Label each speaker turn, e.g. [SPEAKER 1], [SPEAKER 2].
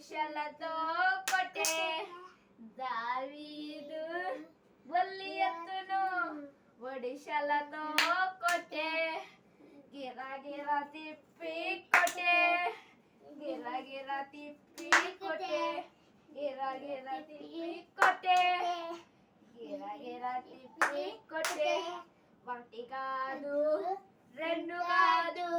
[SPEAKER 1] ఒడిశలతో కొట్టే దావీదు బొల్లి ఎత్తును ఒడిశలతో కొట్టే గిరా గిరా తిప్పి కొట్టే గిరా గిరా తిప్పి కొట్టే గిరా గిరా తిప్పి కొట్టే గిరా గిరా తిప్పి కొట్టే ఒకటి కాదు రెండు కాదు